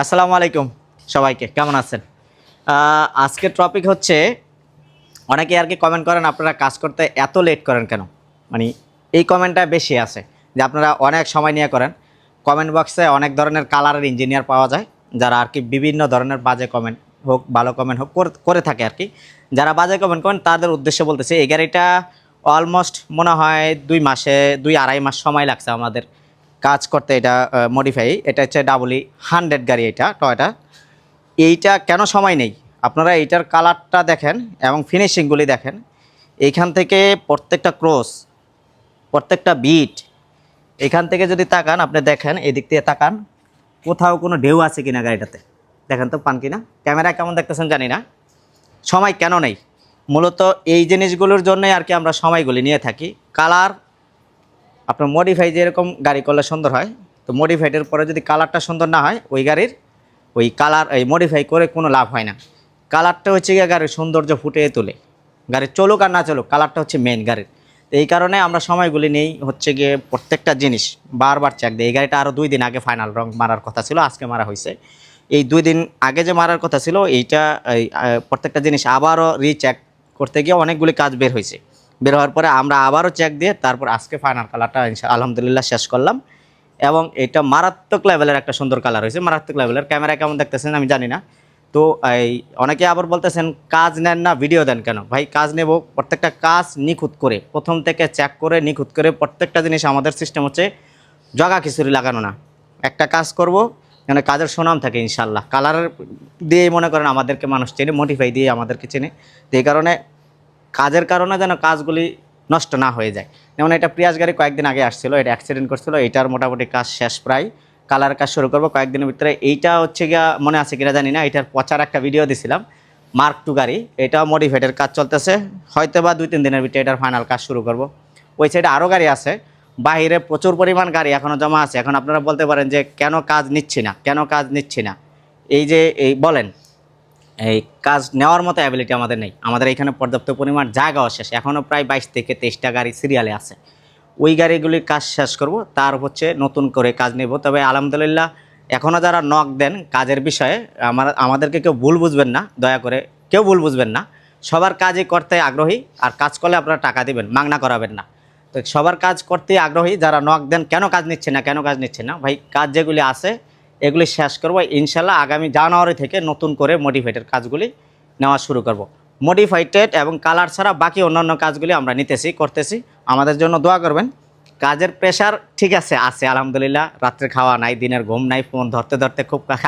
আসসালামু আলাইকুম সবাইকে, কেমন আছেন? আজকের টপিক হচ্ছে, অনেকে আর কি কমেন্ট করেন আপনারা কাজ করতে এত লেট করেন কেন? মানে এই কমেন্টটা বেশি আছে যে আপনারা অনেক সময় নিয়ে করেন। কমেন্ট বক্সে অনেক ধরনের কালারের ইঞ্জিনিয়ার পাওয়া যায়, যারা আর কি বিভিন্ন ধরনের বাজে কমেন্ট হোক ভালো কমেন্ট হোক করে থাকে আর কি। যারা বাজে কমেন্ট করেন তাদের উদ্দেশ্যে বলতেছে, এই গাড়িটা অলমোস্ট মনে হয় 2-2.5 মাস সময় লাগছে আমাদের কাজ করতে। এটা মডিফাই, এটা হচ্ছে WE-100 গাড়ি, এটা টয়োটা। এইটা কেন সময় নেই, আপনারা এইটার কালারটা দেখেন এবং ফিনিশিংগুলি দেখেন। এইখান থেকে প্রত্যেকটা ক্রস, প্রত্যেকটা বিট, এখান থেকে যদি তাকান, আপনি দেখেন এদিক থেকে তাকান, কোথাও কোনো ঢেউ আছে কিনা গাড়িটাতে, দেখেন তো পান কিনা। ক্যামেরা কেমন দেখতেছেন জানি না। সময় কেন নেই? মূলত এই জিনিসগুলোর জন্যই আর কি আমরা সময়গুলি নিয়ে থাকি। কালার, আপনার মডিফাই যেরকম গাড়ি করলে সুন্দর হয়, তো মডিফাইডের পরে যদি কালারটা সুন্দর না হয়, ওই গাড়ির ওই কালার এই মডিফাই করে কোনো লাভ হয় না। কালারটা হচ্ছে গিয়ে গাড়ির সৌন্দর্য ফুটিয়ে তোলে। গাড়ি চলুক আর না চলুক, কালারটা হচ্ছে মেন গাড়ির। তো এই কারণে আমরা সময়গুলি নেই হচ্ছে গিয়ে প্রত্যেকটা জিনিস বারবার চেক দিই। এই গাড়িটা আরও 2 দিন আগে ফাইনাল রং মারার কথা ছিল, আজকে মারা হয়েছে। এই 2 দিন আগে যে মারার কথা ছিল, এইটা প্রত্যেকটা জিনিস আবারও রিচেক করতে গিয়ে অনেকগুলি কাজ বের হয়েছে। বের হওয়ার পরে আমরা আবারও চেক দিয়ে তারপর আজকে ফাইনাল কালারটা আলহামদুলিল্লাহ শেষ করলাম। এবং এটা মারাত্মক লেভেলের একটা সুন্দর কালার হয়েছে, মারাত্মক লেভেলের। ক্যামেরা কেমন দেখতেছেন আমি জানি না। তো এই অনেকে আবার বলতেছেন কাজ নেন না, ভিডিও দেন কেন? ভাই কাজ নেব, প্রত্যেকটা কাজ নিখুঁত করে প্রথম থেকে চেক করে নিখুঁত করে প্রত্যেকটা জিনিস। আমাদের সিস্টেম হচ্ছে জগা খিচুড়ি লাগানো না। একটা কাজ করব মানে কাজের সুনাম থাকে ইনশাল্লাহ। কালার দিয়ে মনে করেন আমাদেরকে মানুষ চেনে, মডিফাই দিয়ে আমাদেরকে চেনে। তো এই কারণে কাজের কারণে যেন কাজগুলি নষ্ট না হয়ে যায়। যেমন এটা প্রিয়াস গাড়ি কয়েকদিন আগে আসছিল, এটা অ্যাক্সিডেন্ট করছিল, এটার মোটামুটি কাজ শেষ প্রায়। কালার কাজ শুরু করবো কয়েকদিনের ভিতরে। এইটা হচ্ছে গিয়া মনে আছে কিনা জানি না, এটার পচার একটা ভিডিও দিছিলাম, মার্ক 2 গাড়ি, এটাও মডিফাইডের কাজ চলতেছে। হয়তো বা 2-3 দিনের ভিতরে এটার ফাইনাল কাজ শুরু করব। ওই সাইডে আরও গাড়ি আছে, বাইরে প্রচুর পরিমাণ গাড়ি এখনও জমা আছে। এখন আপনারা বলতে পারেন যে কেন কাজ নিচ্ছি না, কেন কাজ নিচ্ছি না? এই যে এই বলেন, এই কাজ নেওয়ার মতো অ্যাবিলিটি আমাদের নেই। আমাদের এখানে পর্যাপ্ত পরিমাণ জায়গাও শেষ, এখনও প্রায় 22 থেকে 23টা গাড়ি সিরিয়ালে আছে। ওই গাড়িগুলির কাজ শেষ করব, তার হচ্ছে নতুন করে কাজ নেব। তবে আলহামদুলিল্লাহ এখনও যারা নক দেন কাজের বিষয়ে, আমাদেরকে কেউ ভুল বুঝবেন না, দয়া করে কেউ ভুল বুঝবেন না। সবার কাজই করতে আগ্রহী, আর কাজ করলে আপনারা টাকা দিবেন, মাগনা করাবেন না। তো সবার কাজ করতে আগ্রহী যারা নক দেন, কেন কাজ নিচ্ছে না, কেন কাজ নিচ্ছে না? ভাই কাজ যেগুলি আছে এগুলি শেষ করব ইনশাল্লাহ। আগামী জানুয়ারি থেকে নতুন করে মডিফাইডের কাজগুলি নেওয়া শুরু করব। মডিফাইটেড এবং কালার ছাড়া বাকি অন্যান্য কাজগুলি আমরা করতেছি। আমাদের জন্য দোয়া করবেন। কাজের প্রেশার ঠিক আছে আলহামদুলিল্লাহ। রাত্রে খাওয়া নাই, দিনের ঘুম নাই, ফোন ধরতে ধরতে খুব